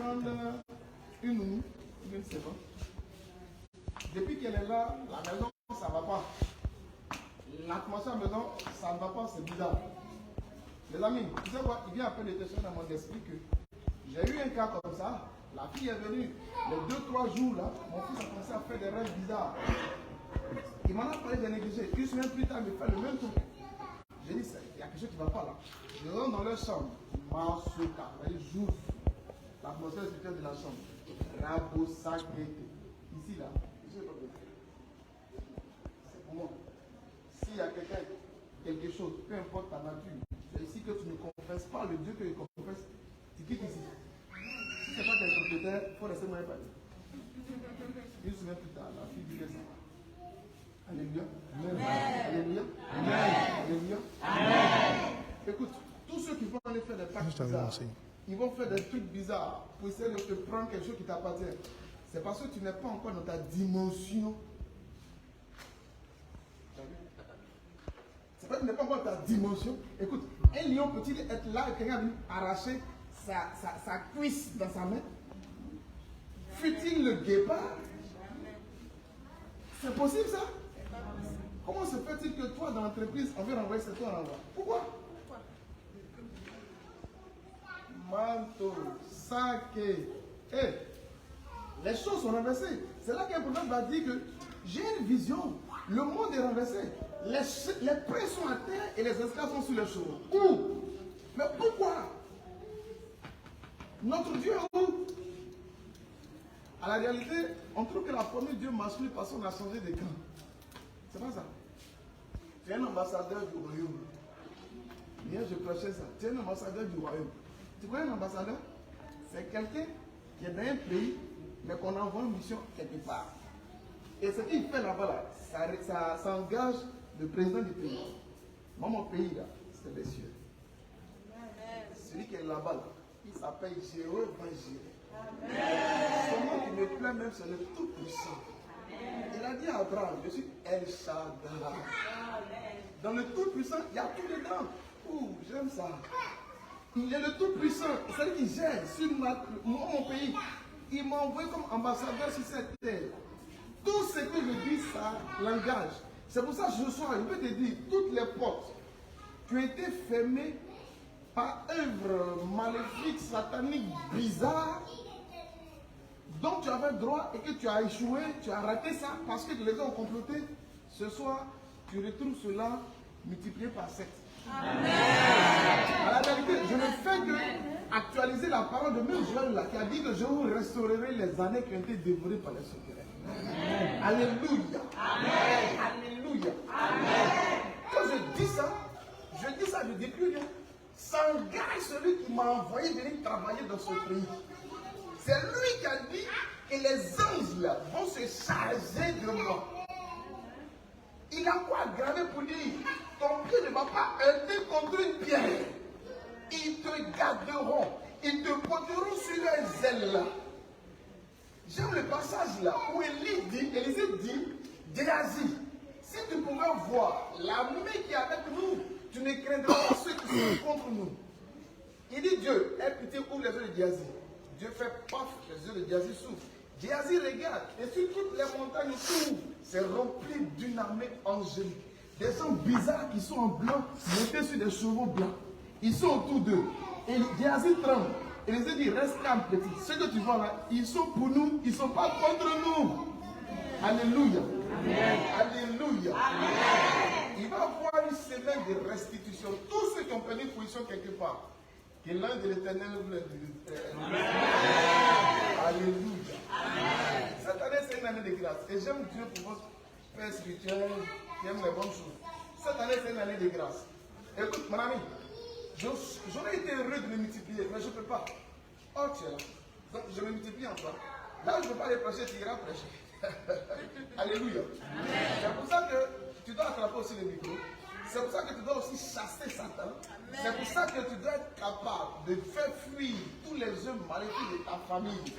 prendre une nounou, je ne sais pas. Depuis qu'elle est là, la maison, ça ne va pas. L'atmosphère à la maison, ça ne va pas, c'est bizarre. Les amis, tu sais quoi, il vient après les questions dans mon esprit que j'ai eu un cas comme ça. La fille est venue, les 2-3 jours là, mon fils a commencé à faire des rêves bizarres. Il m'en a parlé de négliger. Une semaine plus tard, il me fait le même truc. J'ai dit, il y a quelque chose qui ne va pas là. Je rentre dans leur chambre, Masuka, j'ouvre l'atmosphère spirituelle de la chambre. Rabo Sakete. Ici là, je sais pas quoi. C'est pour moi. S'il y a quelqu'un, quelque chose, peu importe ta nature, c'est ici que tu ne confesses pas le Dieu que tu confesses, tu quittes ici. Si ce n'est pas tes propriétaires, il faut laisser moi parler. Une semaine plus tard, la fille dit que ça va. Alléluia. Amen. Alléluia. Amen. Alléluia. Amen. Écoute, tous ceux qui vont aller faire des pactes bizarres, ils vont faire des trucs bizarres pour essayer de te prendre quelque chose qui t'appartient. C'est parce que tu n'es pas encore dans ta dimension. C'est parce que tu n'es pas encore dans ta dimension. Écoute, un lion peut-il être là et quelqu'un vient arracher sa cuisse dans sa main? Fut-il le guépard? C'est possible ça? Comment se fait-il que toi, dans l'entreprise, on veut renvoyer cette toi en renvoi? Pourquoi? Manto, saké. Hey, les choses sont renversées. C'est là qu'un prophète va dire que j'ai une vision. Le monde est renversé. Les prêts sont à terre et les esclaves sont sur les chevaux. Où? Mais pourquoi? Notre Dieu est où? À la réalité, on trouve que la formule Dieu marche plus parce qu'on a changé de camp. C'est pas ça. Tu es un ambassadeur du royaume. Hier, je prêchais ça. Tu es un ambassadeur du royaume. Tu vois un ambassadeur? C'est quelqu'un qui est dans un pays, mais qu'on envoie une mission quelque part. Et ce qu'il fait là-bas, ça engage le président du pays. Moi, mon pays, là, c'est les cieux. Celui qui est là-bas, là, il s'appelle Jéhovah Jireh. Son nom qui me plaît même, c'est le Tout-Puissant. Il a dit à Abraham, je suis El Shaddai. Dans le Tout-Puissant, il y a tout dedans. Ouh, j'aime ça. Il est le Tout-Puissant. C'est lui qui gère sur mon pays. Il m'a envoyé comme ambassadeur sur cette terre. Tout ce que je dis, ça l'engage. C'est pour ça que ce soir, je peux te dire, toutes les portes qui ont été fermées par œuvre maléfique, satanique, bizarre, dont tu avais droit et que tu as échoué, tu as raté ça parce que les gens ont comploté. Ce soir, tu retrouves cela multiplié par 7. Amen. À la vérité, je ne fais que actualiser la parole de même Joël là, qui a dit que je vous restaurerai les années qui ont été dévorées par les secrets. Alléluia. Amen. Alléluia. Amen. Quand je dis ça, je dis plus rien. S'engage celui qui m'a envoyé venir travailler dans ce pays. C'est lui qui a dit que les anges là vont se charger de moi. Il a quoi gravé pour dire? Ton pied ne va pas heurter contre une pierre. Ils te garderont. Ils te porteront sur leurs ailes là. J'aime le passage là où Élisée dit, Géasi, si tu pouvais voir la main qui est avec nous, tu ne craindrais pas ceux qui sont contre nous. Il dit Dieu, aie pitié, ouvre les yeux de Géasi. Dieu fait paf, les yeux de Géasi s'ouvrent. Géasi regarde, et sur toutes les montagnes s'ouvrent. C'est rempli d'une armée angélique. Des gens bizarres qui sont en blanc, montés sur des chevaux blancs. Ils sont autour d'eux. Et Géasi tremble. Et les dit, reste calme petit. Ceux que tu vois là, ils sont pour nous, ils ne sont pas contre nous. Alléluia. Amen. Alléluia. Amen. Il va y avoir une semaine de restitution. Tous ceux qui ont perdu position quelque part. Que l'un de l'Éternel vous le dise. Alléluia. Amen. Cette année, c'est une année de grâce. Et j'aime Dieu pour votre père spirituel qui aime les bonnes choses. Cette année, c'est une année de grâce. Écoute, mon ami, j'aurais été heureux de me multiplier, mais je ne peux pas. Oh, tu es là. Donc, je me multiplie en toi. Là, je ne peux pas aller prêcher, tu iras prêcher. Alléluia. C'est pour ça que tu dois attraper aussi le micro. C'est pour ça que tu dois aussi chasser Satan. C'est pour ça que tu dois être capable de faire fuir tous les œuvres maléfiques de ta famille.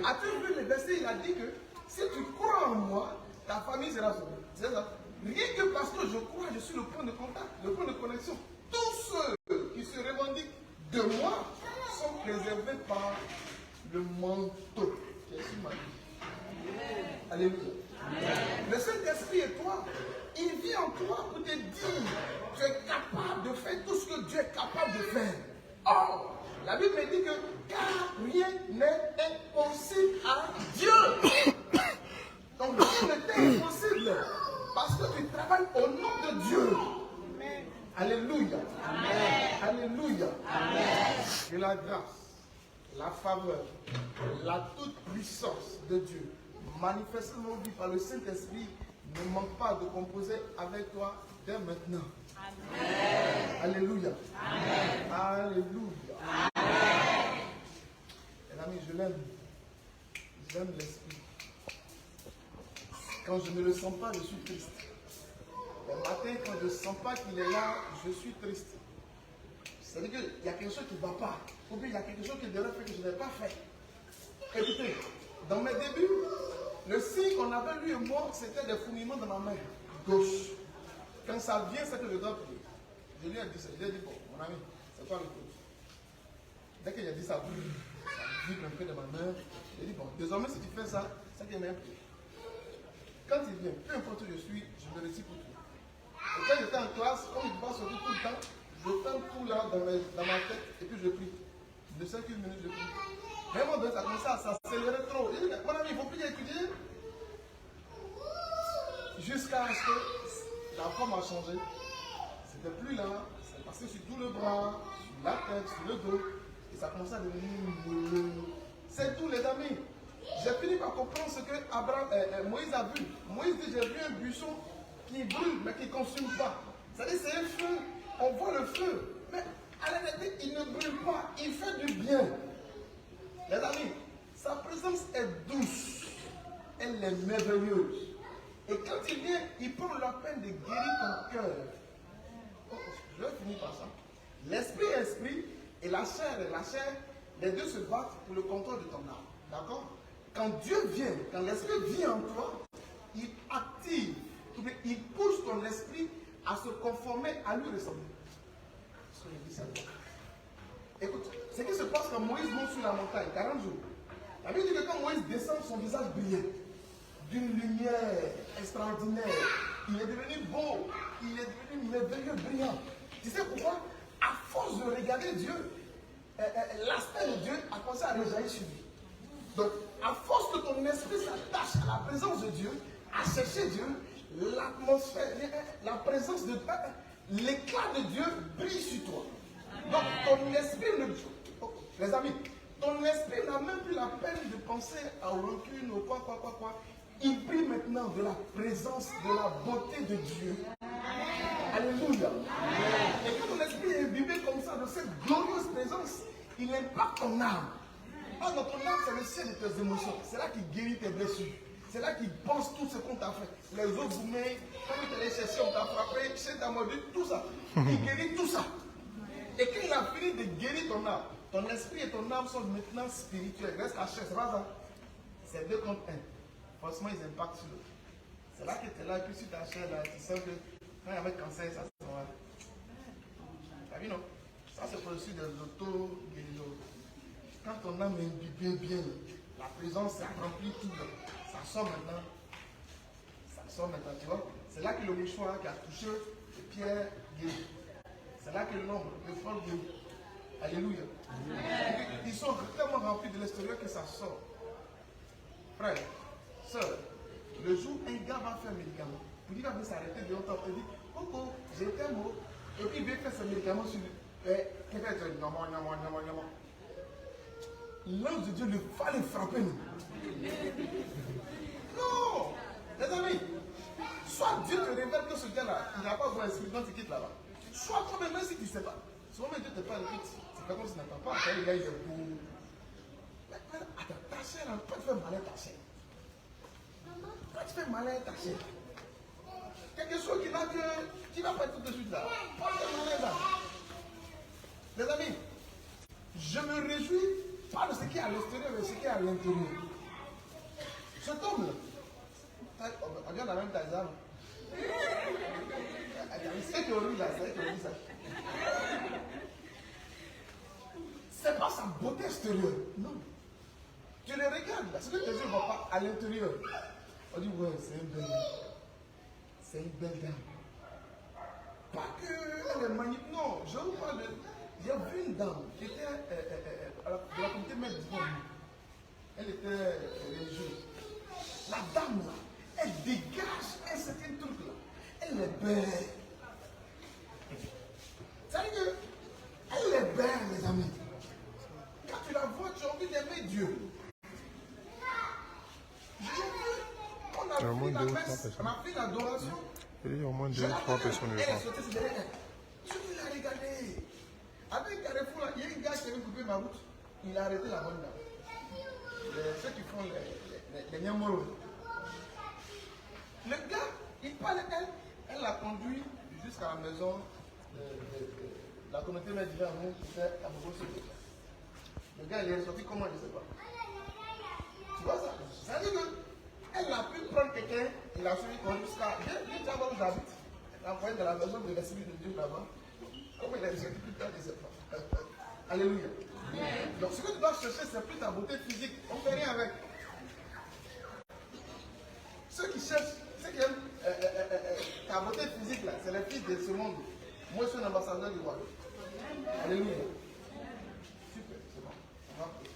As-tu vu le verset? Il a dit que si tu crois en moi, ta famille sera sauvée. C'est ça. Rien que parce que je crois, je suis le point de contact, le point de connexion. Tous ceux qui se revendiquent de moi sont préservés par le manteau qui est sur ma vie. Alléluia. Le Saint-Esprit est toi. Il vit en toi pour te dire tu es capable de faire tout ce que Dieu est capable de faire. Or, la Bible me dit que car rien n'est impossible à Dieu. Donc rien n'est impossible parce que tu travailles au nom de Dieu. Amen. Alléluia. Amen. Alléluia. Amen. Que la grâce, la faveur, la toute puissance de Dieu manifestée dans nos vies par le Saint-Esprit ne manque pas de composer avec toi dès maintenant. Amen. Alléluia. Amen. Alléluia. Amen. Mes amis, je l'aime. J'aime l'Esprit. Quand je ne le sens pas, je suis triste. Le matin, quand je ne sens pas qu'il est là, je suis triste. C'est-à-dire qu'il y a quelque chose qui ne va pas. Ou bien il y a quelque chose qui devrait faire que je n'ai pas fait. Écoutez, dans mes débuts, le signe qu'on avait lui et moi, c'était des fourmillements dans ma main gauche. Quand ça vient, c'est que je dois prier. Je lui ai dit ça. Je lui ai dit, bon, mon ami, c'est toi le coach. Dès qu'il a dit ça, ça vibre un peu dans ma main. J'ai dit, bon, désormais, si tu fais ça, c'est qu'il y a un prier. Quand il vient, peu importe où je suis, je me retire pour tout. Et quand j'étais en classe, comme il passe surtout tout le temps, je ferme tout là dans ma tête et puis je prie. De 5 minutes, je prie. Mais à un moment donné, ça commençait à s'accélérer trop. J'ai dit, mon ami, il ne faut plus étudier. Jusqu'à ce que la forme a changé. C'était plus là, c'est passé sur tout le bras, sur la tête, sur le dos. Et ça commençait à devenir moelleux. C'est tout, les amis. J'ai fini par comprendre ce que Moïse a vu. Moïse dit, j'ai vu un buisson qui brûle, mais qui ne consume pas. C'est-à-dire, c'est un feu. On voit le feu. Mais à la réalité, il ne brûle pas. Il fait du bien. Les amis, sa présence est douce. Elle est merveilleuse. Et quand il vient, il prend la peine de guérir ton cœur. Oh, je vais finir par ça. L'esprit est esprit et la chair est la chair. Les deux se battent pour le contrôle de ton âme. D'accord? Quand Dieu vient, quand l'esprit vient en toi, il active, il pousse ton esprit à se conformer à lui ressembler. Écoute, ce qui se passe quand Moïse monte sur la montagne, 40 jours. La Bible dit que quand Moïse descend, son visage brillait d'une lumière extraordinaire. Il est devenu beau, il est devenu merveilleux, brillant. Tu sais pourquoi? À force de regarder Dieu, l'aspect de Dieu a commencé à rejaillir sur lui. Donc, à force que ton esprit s'attache à la présence de Dieu, à chercher Dieu, l'atmosphère, la présence de Dieu, l'éclat de Dieu brille sur toi. Donc, ton esprit, les amis, ton esprit n'a même plus la peine de penser à rancune ou quoi. Il brille maintenant de la présence, de la beauté de Dieu. Alléluia. Et quand ton esprit est imbibé comme ça, de cette glorieuse présence, il impacte ton âme. Dans ton âme, c'est le ciel de tes émotions. C'est là qu'il guérit tes blessures. C'est là qu'il pense tout ce qu'on t'a fait. Les autres boumés, quand tu t'es cherché, on t'a frappé, chez ta mordue, tout ça. Il guérit tout ça. Et quand il a fini de guérir ton âme, ton esprit et ton âme sont maintenant spirituels. Reste à chair, c'est pas ça. C'est 2 contre 1. Forcément, ils impactent sur l'autre. C'est là que tu es là, et puis sur ta chair, là, tu sens que quand il y avait cancer, ça se va. T'as vu, non? Ça, c'est pour le suite des auto-guérisons. Quand ton âme est imbibée bien, la présence s'est remplie tout. Ça sort maintenant. Ça sort maintenant, tu vois. C'est là que le mouchoir qui a touché les pierres guérit. C'est là que l'ombre, le front guérit. Alléluia. Ils sont tellement remplis de l'extérieur que ça sort. Frère, soeur, le jour où un gars va faire un médicament, il va venir s'arrêter de longtemps, il dit, Coco, j'ai tel mot. Et puis il veut faire ce médicament sur lui. Qu'est-ce que tu dis? L'ange de Dieu va le frapper. Non! Les amis, soit Dieu te révèle que ce gars-là, il n'a pas besoin d'esprit quand il quitte là-bas. Soit toi-même, même si tu ne sais pas. Souvent, Dieu te parle, c'est pas comme si tu n'entends pas. Après, il y a des bouts. Attends, ta chair, pourquoi tu fais mal à ta chair? Pourquoi tu fais mal à ta chair? Quelque chose qui va pas tout de suite là. Pourquoi tu fais mal là? Les amis, je me réjouis pas de ce qui est à l'extérieur, mais de ce qui est à l'intérieur. Je tombe là. On vient dans la même taille là. C'est théorie là, c'est théorie ça. c'est pas sa beauté extérieure. Non. Tu le regardes là, ce que tes yeux ne voient pas à l'intérieur. On dit, ouais, c'est une belle dame. C'est une belle dame. Pas qu'elle est magnifique. Non, je vous parle de. J'ai vu une dame qui était de la communauté maître du monde. Elle était religieuse. La dame là, elle dégage un certain truc là. Elle est belle. Ça veut dire qu'elle est belle, les amis. Quand tu la vois, tu as envie d'aimer Dieu. On a fait la messe, on a fait l'adoration. Il y a au moins 2 ou 3 personnes. Elle est sautée sur derrière. Je l'ai regardé. Avec Carrefour, là, il y a un gars qui avait coupé ma route. Il a arrêté la bonne dame. Ceux qui font les Niamoros. Le gars, il parle d'elle. Elle l'a conduit jusqu'à la maison de la communauté médicale qui était à Bourgogne. Le gars, il est ressorti comment, je ne sais pas. Tu vois ça? Ça veut dire qu'elle a pu prendre quelqu'un, il a suivi jusqu'à. Viens, tu vas voir où j'habite. Elle a envoyé dans la maison de l'Esprit de Dieu là-bas. Comment il a ressorti plus tard, je ne sais pas. Alléluia. Donc ce que tu dois chercher, c'est plus ta beauté physique. On ne fait rien avec. Ceux qui cherchent, ceux qui aiment ta beauté physique, là, c'est les fils de ce monde. Moi, je suis un ambassadeur du roi. Alléluia. Super, c'est bon. On va prier.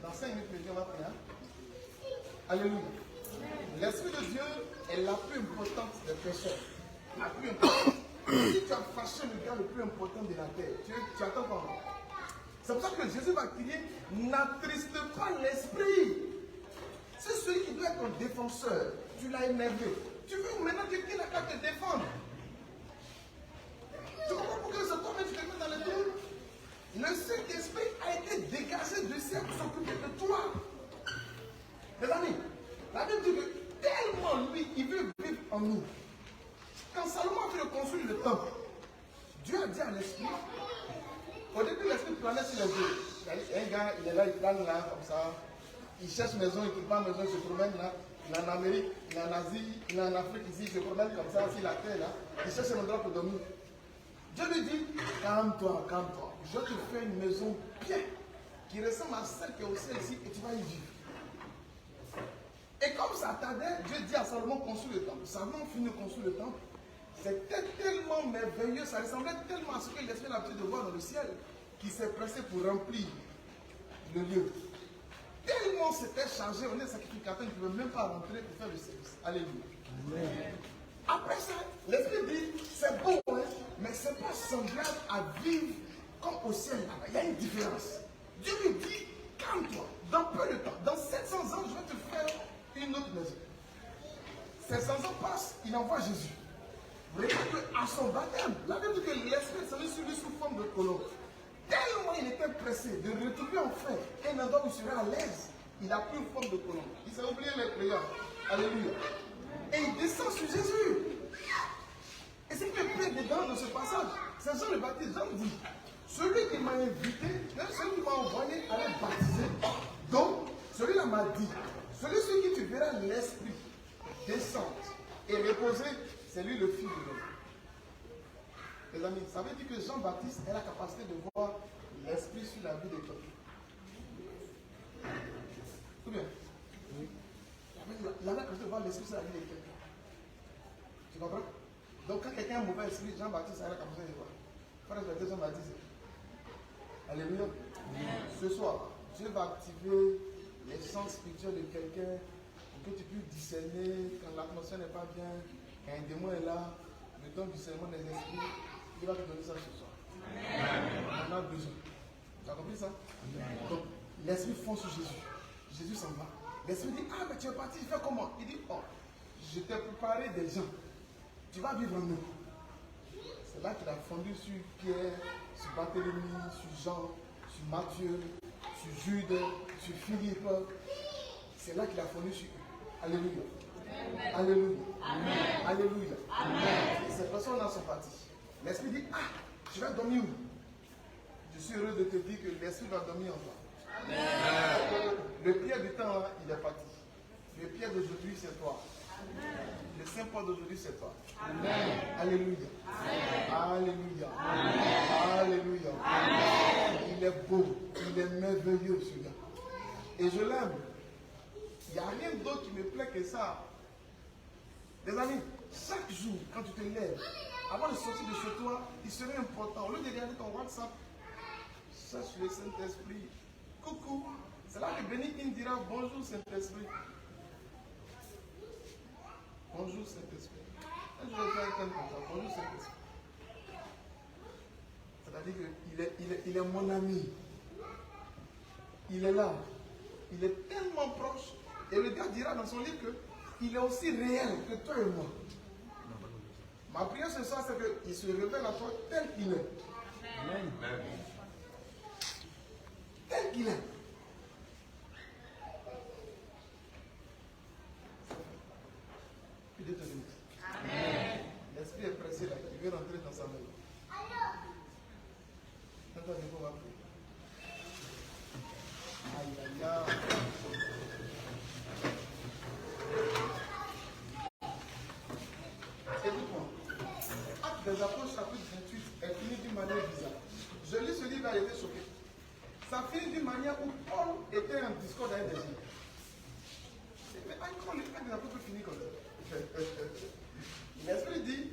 Dans 5 minutes, on va prier. Alléluia. L'Esprit de Dieu est la plus importante des personnes. La plus importante. Si tu as fâché le gars le plus important de la terre, tu attends pas. C'est pour ça que Jésus va crier, n'attriste pas l'esprit. C'est celui qui doit être ton défenseur. Tu l'as énervé. Tu veux maintenant quelqu'un n'a qu'à te défendre. Tu comprends pourquoi c'est toi-même tu te mets dans le trou? Le Saint-Esprit a été dégagé du ciel pour s'occuper de toi. Mes amis, la Bible dit que tellement lui, il veut vivre en nous. Quand Salomon a fait le construire le temple, Dieu a dit à l'esprit, au début l'esprit planait sur les yeux. Un gars, il est là, il plane là, comme ça. Il cherche maison, il ne trouve pas maison, il se promène là. Il est en Amérique, il est en Asie, il est en Afrique ici, il se promène comme ça, sur la terre là. Il cherche un endroit pour dormir. Dieu lui dit, calme-toi, calme-toi. Je te fais une maison bien, qui ressemble à celle qui est au ciel ici, et tu vas y vivre. Et comme ça tardait, Dieu dit à Salomon, construire le temple. Salomon finit de construire le temple. C'était tellement merveilleux, ça ressemblait tellement à ce que l'Esprit a l'habitude de voir dans le ciel, qu'il s'est pressé pour remplir le lieu. Tellement c'était chargé, on est sacrificateur, il ne pouvait même pas rentrer pour faire le service. Alléluia. Amen. Après ça, l'Esprit dit, c'est beau, hein, mais ce n'est pas semblable à vivre comme au ciel là-bas. Il y a une différence. Dieu lui dit, calme-toi, dans peu de temps, dans 700 ans, je vais te faire une autre maison. 700 ans passent, il envoie Jésus. Regarde qu'à son baptême, la Bible dit que l'Esprit est venu sur lui sous forme de colombe. Tellement il était pressé de retrouver enfin un endroit où il serait à l'aise, il a pris une forme de colombe. Il s'est oublié les prières. Alléluia. Et il descend sur Jésus. Et c'est que le pire dedans de ce passage, c'est Jean le Baptiste. Jean dit, celui qui m'a invité, celui qui m'a envoyé à le baptiser. Donc, celui-là m'a dit, celui sur qui tu verras l'Esprit descendre et reposer, c'est lui le Fils de l'homme. Les amis, ça veut dire que Jean-Baptiste a la capacité de voir l'Esprit sur la vie de quelqu'un. Tout bien? Oui. Il a la capacité de voir l'Esprit sur la vie de quelqu'un. Tu comprends? Donc quand quelqu'un a un mauvais esprit, Jean-Baptiste a la capacité de voir. Frère, je vais Jean-Baptiste. Alléluia. Ce soir, Dieu va activer les sens spirituels de quelqu'un pour que tu puisses discerner quand l'atmosphère n'est pas bien, quand un démon est là, le don du discernement des esprits. Il va te donner ça ce soir. On en a besoin. Tu as compris ça? Donc, l'esprit fonce sur Jésus. Jésus s'en va. L'esprit dit, ah, mais tu es parti, il fait comment? Il dit, oh, je t'ai préparé des gens. Tu vas vivre en eux. C'est là qu'il a fondu sur Pierre, sur Barthélemy, sur Jean, sur Matthieu, sur Jude, sur Philippe. C'est là qu'il a fondu sur eux. Alléluia. Alléluia. Amen. Alléluia. Amen. Ces personnes-là sont parties. L'esprit dit, ah, je vais dormir où? Je suis heureux de te dire que l'esprit va dormir en toi. Amen. Le Pierre du temps, là, il est parti. Le Pierre d'aujourd'hui, c'est toi. Amen. Le Saint-Paul d'aujourd'hui, c'est toi. Amen. Alléluia. Amen. Alléluia. Amen. Alléluia. Amen. Il est beau, il est merveilleux ce gars. Et je l'aime. Il n'y a rien d'autre qui me plaît que ça. Les amis, chaque jour, quand tu te lèves, avant de sortir de chez toi, il serait important, au lieu de regarder ton WhatsApp, cherche le Saint-Esprit. Coucou. C'est là que Bénigne dira bonjour Saint-Esprit. Bonjour Saint-Esprit. Quand je vais faire un thème comme ça, bonjour Saint-Esprit. C'est-à-dire qu'il est mon ami. Il est là. Il est tellement proche. Et le gars dira dans son livre qu'il est aussi réel que toi et moi. Ma prière ce soir, c'est qu'il se révèle à toi tel qu'il est. Amen. Tel qu'il est. Puis Dieu te bénisse. Amen. L'esprit est pressé là, il veut rentrer dans sa maison. Maintenant, il faut m'appeler. Aïe, aïe, aïe. Écoute-moi. Actes des Apôtres, chapitre 28, est fini d'une manière bizarre. Je lis ce livre-là, j'ai été choqué. Ça finit d'une manière où Paul était en discours avec des gens. Mais quand les Actes des Apôtres finit comme ça, l'Esprit dit,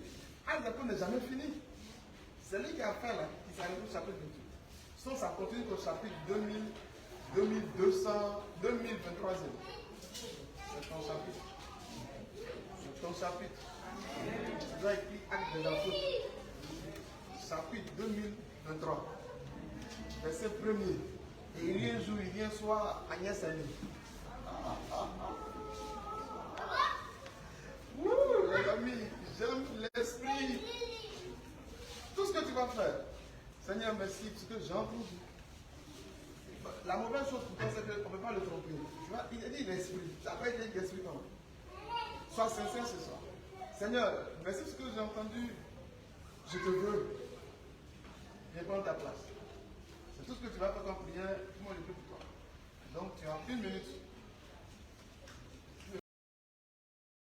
Actes des Apôtres n'est jamais fini. C'est lui qui a fait là, qui s'est arrivé au chapitre 28. Sinon, ça continue au chapitre 2000, 2200, 2023. C'est ton chapitre. C'est ton chapitre. Tu dois écrire Actes des Apôtres. Chapitre 2023. Verset 1er. Et il vient jour, il vient soir, Agnès Aînée. Les amis, j'aime l'esprit. Tout ce que tu vas faire, Seigneur, merci, parce que j'ai entendu. La mauvaise chose pour toi, c'est qu'on ne peut pas le tromper. Tu vois, il a dit l'esprit. Ça n'a pas été l'esprit quand même. Sois sincère ce soir. Seigneur, merci parce que j'ai entendu. Je te veux. Viens prendre ta place. C'est tout ce que tu vas faire comme prière. Tout le monde est pour toi. Donc tu as 1 minute.